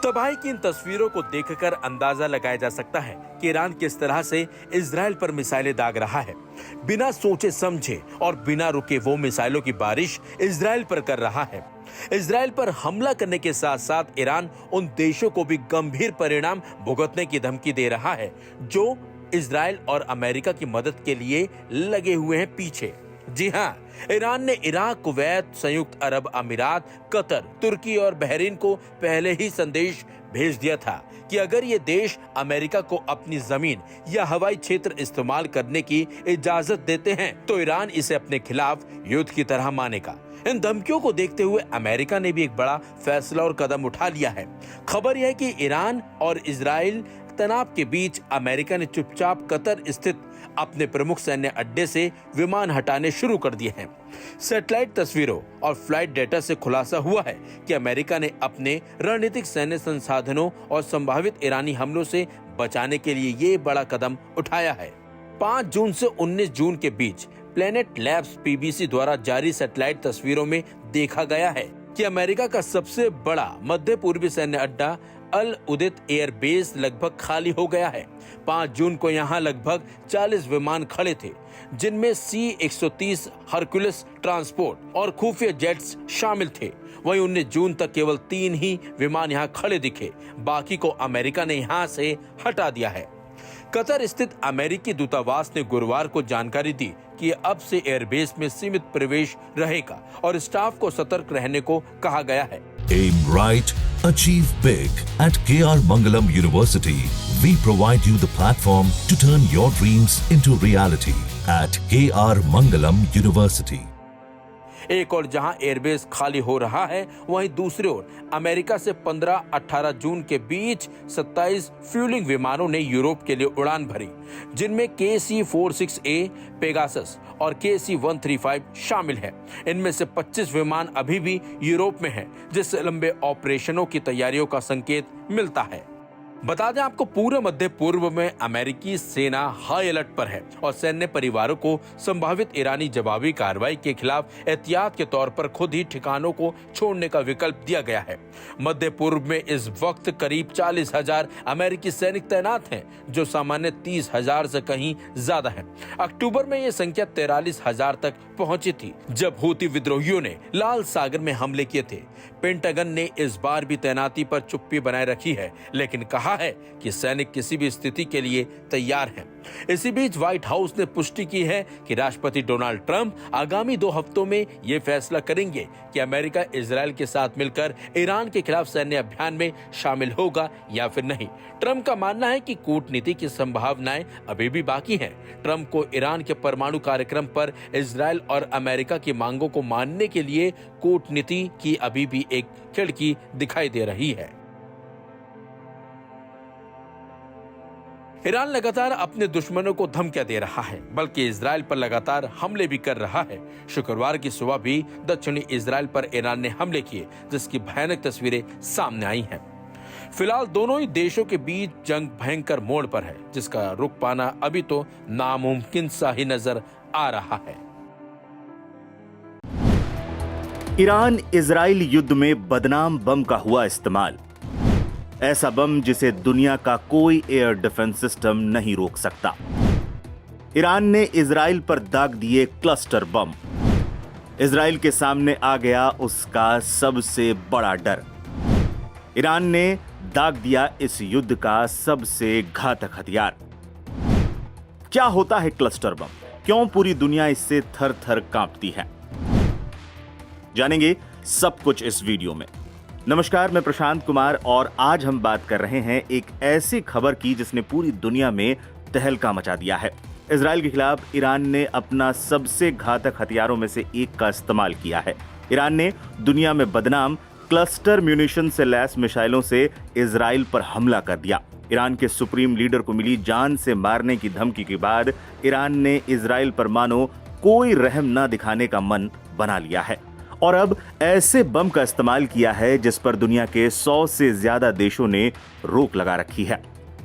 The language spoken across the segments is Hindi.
तबाही की इन तस्वीरों को देखकर अंदाजा लगाया जा सकता है कि ईरान किस तरह से इजराइल पर मिसाइलें दाग रहा है। बिना सोचे समझे और बिना रुके वो मिसाइलों की बारिश इजराइल पर कर रहा है। इजराइल पर हमला करने के साथ साथ ईरान उन देशों को भी गंभीर परिणाम भुगतने की धमकी दे रहा है जो इजराइल और अमेरिका की मदद के लिए लगे हुए हैं पीछे। जी हाँ, ईरान ने इराक, कुवैत, संयुक्त अरब अमीरात, कतर, तुर्की और बहरीन को पहले ही संदेश भेज दिया था कि अगर ये देश अमेरिका को अपनी जमीन या हवाई क्षेत्र इस्तेमाल करने की इजाजत देते हैं तो ईरान इसे अपने खिलाफ युद्ध की तरह मानेगा। इन धमकियों को देखते हुए अमेरिका ने भी एक बड़ा फैसला और कदम उठा लिया है। खबर यह है कि ईरान और इजराइल तनाव के बीच अमेरिका ने चुपचाप कतर स्थित अपने प्रमुख सैन्य अड्डे से विमान हटाने शुरू कर दिए हैं। सैटेलाइट तस्वीरों और फ्लाइट डेटा से खुलासा हुआ है कि अमेरिका ने अपने रणनीतिक सैन्य संसाधनों और संभावित ईरानी हमलों से बचाने के लिए ये बड़ा कदम उठाया है। 5 जून से 19 जून के बीच प्लेनेट लैब्स पीबीसी द्वारा जारी सैटेलाइट तस्वीरों में देखा गया है कि अमेरिका का सबसे बड़ा मध्य पूर्वी सैन्य अड्डा अल उदैद एयर बेस लगभग खाली हो गया है। 5 जून को यहाँ लगभग 40 विमान खड़े थे, जिनमें C-130 हरक्यूलिस ट्रांसपोर्ट और खुफिया जेट्स शामिल थे। वहीं 19 जून तक केवल 3 ही विमान यहाँ खड़े दिखे, बाकी को अमेरिका ने यहाँ से हटा दिया है। कतर स्थित अमेरिकी दूतावास ने गुरुवार को जानकारी दी कि अब से एयरबेस में सीमित प्रवेश रहेगा और स्टाफ को सतर्क रहने को कहा गया है। Aim right, achieve big. At KR Mangalam University, we provide you the platform to turn your dreams into reality. At KR Mangalam University. एक और जहां एयरबेस खाली हो रहा है, वहीं दूसरी ओर अमेरिका से 15-18 जून के बीच 27 फ्यूलिंग विमानों ने यूरोप के लिए उड़ान भरी, जिनमें KC-46A पेगासस और KC-135 शामिल है। इनमें से 25 विमान अभी भी यूरोप में हैं, जिससे लंबे ऑपरेशनों की तैयारियों का संकेत मिलता है। बता दें आपको, पूरे मध्य पूर्व में अमेरिकी सेना हाई अलर्ट पर है और सैन्य परिवारों को संभावित ईरानी जवाबी कार्रवाई के खिलाफ एहतियात के तौर पर खुद ही ठिकानों को छोड़ने का विकल्प दिया गया है। मध्य पूर्व में इस वक्त करीब 40,000 अमेरिकी सैनिक तैनात हैं, जो सामान्य 30,000 से कहीं ज्यादा है। अक्टूबर में यह संख्या 43,000 तक पहुंची थी, जब हूती विद्रोहियों ने लाल सागर में हमले किए थे। पेंटागन ने इस बार भी तैनाती पर चुप्पी बनाए रखी है, लेकिन कहा है कि सैनिक किसी भी स्थिति के लिए तैयार हैं। इसी बीच व्हाइट हाउस ने पुष्टि की है कि राष्ट्रपति डोनाल्ड ट्रंप आगामी 2 हफ्तों में ये फैसला करेंगे कि अमेरिका इजराइल के साथ मिलकर ईरान के खिलाफ सैन्य अभियान में शामिल होगा या फिर नहीं। ट्रंप का मानना है कि कूटनीति की संभावनाएं अभी भी बाकी हैं। ट्रंप को ईरान के परमाणु कार्यक्रम पर इजराइल और अमेरिका की मांगों को मानने के लिए कूटनीति की अभी भी एक खिड़की दिखाई दे रही है। ईरान लगातार अपने दुश्मनों को धमकियां दे रहा है, बल्कि इजराइल पर लगातार हमले भी कर रहा है। शुक्रवार की सुबह भी दक्षिणी इजराइल पर ईरान ने हमले किए, जिसकी भयानक तस्वीरें सामने आई हैं। फिलहाल दोनों ही देशों के बीच जंग भयंकर मोड़ पर है, जिसका रुक पाना अभी तो नामुमकिन सा ही नजर आ रहा है। ईरान इजराइल युद्ध में बदनाम बम का हुआ इस्तेमाल, ऐसा बम जिसे दुनिया का कोई एयर डिफेंस सिस्टम नहीं रोक सकता। ईरान ने इजराइल पर दाग दिए क्लस्टर बम। इजराइल के सामने आ गया उसका सबसे बड़ा डर। ईरान ने दाग दिया इस युद्ध का सबसे घातक हथियार। क्या होता है क्लस्टर बम? क्यों पूरी दुनिया इससे थर थर कांपती है? जानेंगे सब कुछ इस वीडियो में। नमस्कार, मैं प्रशांत कुमार और आज हम बात कर रहे हैं एक ऐसी खबर की जिसने पूरी दुनिया में तहलका मचा दिया है। इजराइल के खिलाफ ईरान ने अपना सबसे घातक हथियारों में से एक का इस्तेमाल किया है। ईरान ने दुनिया में बदनाम क्लस्टर म्यूनिशन से लैस मिसाइलों से इजराइल पर हमला कर दिया। ईरान के सुप्रीम लीडर को मिली जान से मारने की धमकी के बाद ईरान ने इजराइल पर मानो कोई रहम न दिखाने का मन बना लिया है और अब ऐसे बम का इस्तेमाल किया है जिस पर दुनिया के 100 से ज्यादा देशों ने रोक लगा रखी है।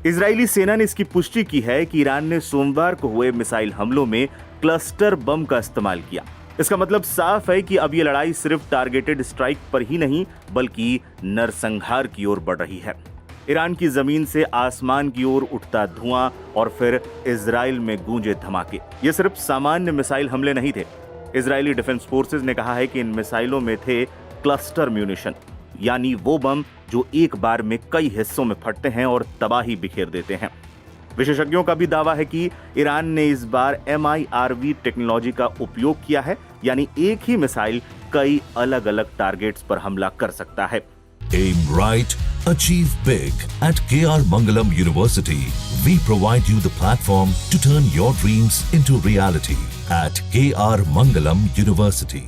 इजरायली सेना ने इसकी पुष्टि की है कि ईरान ने सोमवार को हुए मिसाइल हमलों में क्लस्टर बम का इस्तेमाल किया। इसका मतलब साफ है कि अब ये लड़ाई सिर्फ टारगेटेड स्ट्राइक पर ही नहीं बल्कि नरसंहार की ओर बढ़ रही है। ईरान की जमीन से आसमान की ओर उठता धुआं और फिर इजराइल में गूंजे धमाके, ये सिर्फ सामान्य मिसाइल हमले नहीं थे। इजरायली डिफेंस फोर्सेज ने कहा है कि इन मिसाइलों में थे क्लस्टर म्यूनिशन, यानी वो बम जो एक बार में कई हिस्सों में फटते हैं और तबाही बिखेर देते हैं। विशेषज्ञों का भी दावा है कि ईरान ने इस बार MIRV टेक्नोलॉजी का उपयोग किया है, यानी एक ही मिसाइल कई अलग अलग टारगेट्स पर हमला कर सकता है। Aim right, achieve big. At KR Mangalam University, we provide you the platform to turn your dreams into reality. At KR Mangalam University.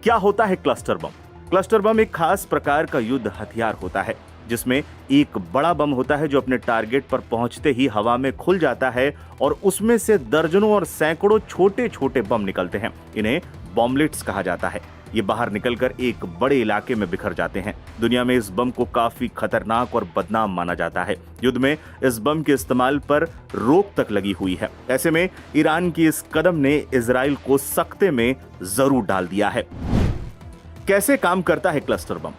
क्या होता है क्लस्टर बम? क्लस्टर बम एक खास प्रकार का युद्ध हथियार होता है जिसमें एक बड़ा बम होता है जो अपने टारगेट पर पहुंचते ही हवा में खुल जाता है और उसमें से दर्जनों और सैकड़ों छोटे छोटे बम निकलते हैं। इन्हें बॉम्बलेट्स कहा जाता है। ये बाहर निकलकर एक बड़े इलाके में बिखर जाते हैं। दुनिया में इस बम को काफी खतरनाक और बदनाम माना जाता है। युद्ध में इस बम के इस्तेमाल पर रोक तक लगी हुई है। ऐसे में ईरान की इस कदम ने इजराइल को सख्ते में जरूर डाल दिया है। कैसे काम करता है क्लस्टर बम?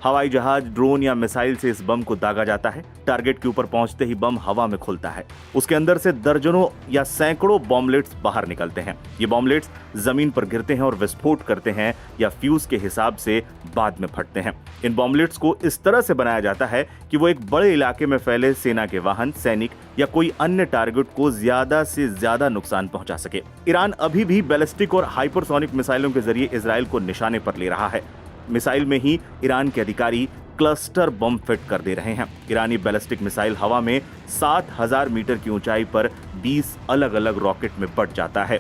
हवाई जहाज, ड्रोन या मिसाइल से इस बम को दागा जाता है। टारगेट के ऊपर पहुंचते ही बम हवा में खुलता है। उसके अंदर से दर्जनों या सैकड़ों बॉम्बलेट्स बाहर निकलते हैं। ये बॉम्बलेट्स जमीन पर गिरते हैं और विस्फोट करते हैं या फ्यूज के हिसाब से बाद में फटते हैं। इन बॉम्बलेट्स को इस तरह से बनाया जाता है कि वो एक बड़े इलाके में फैले सेना के वाहन, सैनिक या कोई अन्य टारगेट को ज्यादा से ज्यादा नुकसान पहुंचा सके। ईरान अभी भी बैलिस्टिक और हाइपरसोनिक मिसाइलों के जरिए इजराइल को निशाने पर ले रहा है। मिसाइल में ही ईरान के अधिकारी क्लस्टर बम फिट कर दे रहे हैं। ईरानी बैलिस्टिक मिसाइल हवा में 7000 मीटर की ऊंचाई पर 20 अलग अलग रॉकेट में बढ़ जाता है।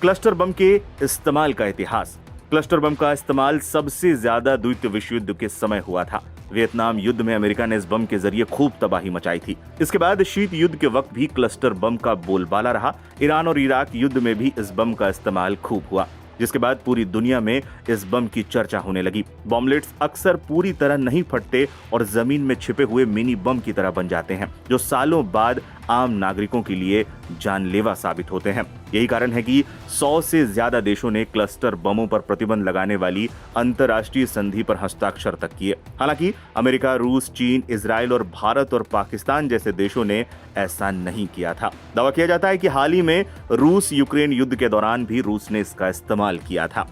क्लस्टर बम के इस्तेमाल का इतिहास। क्लस्टर बम का इस्तेमाल सबसे ज्यादा द्वितीय विश्व युद्ध के समय हुआ था। वियतनाम युद्ध में अमेरिका ने इस बम के जरिए खूब तबाही मचाई थी। इसके बाद शीत युद्ध के वक्त भी क्लस्टर बम का बोलबाला रहा। ईरान और इराक युद्ध में भी इस बम का इस्तेमाल खूब हुआ, जिसके बाद पूरी दुनिया में इस बम की चर्चा होने लगी। बॉम्बलेट्स अक्सर पूरी तरह नहीं फटते और जमीन में छिपे हुए मिनी बम की तरह बन जाते हैं, जो सालों बाद आम नागरिकों के लिए जानलेवा साबित होते हैं। यही कारण है कि 100 से ज्यादा देशों ने क्लस्टर बमों पर प्रतिबंध लगाने वाली अंतर्राष्ट्रीय संधि पर हस्ताक्षर तक किए। हालांकि अमेरिका, रूस, चीन, इजराइल और भारत और पाकिस्तान जैसे देशों ने ऐसा नहीं किया था। दावा किया जाता है कि हाल ही में रूस यूक्रेन युद्ध के दौरान भी रूस ने इसका इस्तेमाल किया था।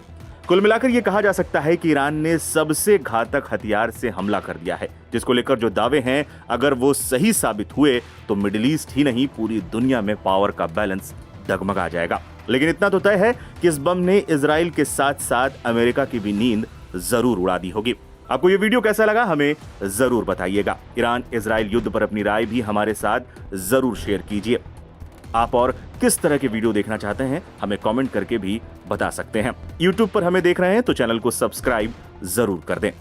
कुल मिलाकर यह कहा जा सकता है कि ईरान ने सबसे घातक हथियार से हमला कर दिया है, जिसको लेकर जो दावे हैं अगर वो सही साबित हुए तो मिडिल ईस्ट ही नहीं पूरी दुनिया में पावर का बैलेंस डगमगा जाएगा। लेकिन इतना तो तय है कि इस बम ने इजराइल के साथ साथ अमेरिका की भी नींद जरूर उड़ा दी होगी। आपको ये वीडियो कैसा लगा हमें जरूर बताइएगा। ईरान इजराइल युद्ध पर अपनी राय भी हमारे साथ जरूर शेयर कीजिए। आप और किस तरह के वीडियो देखना चाहते हैं हमें कमेंट करके भी बता सकते हैं। YouTube पर हमें देख रहे हैं तो चैनल को सब्सक्राइब जरूर कर दें।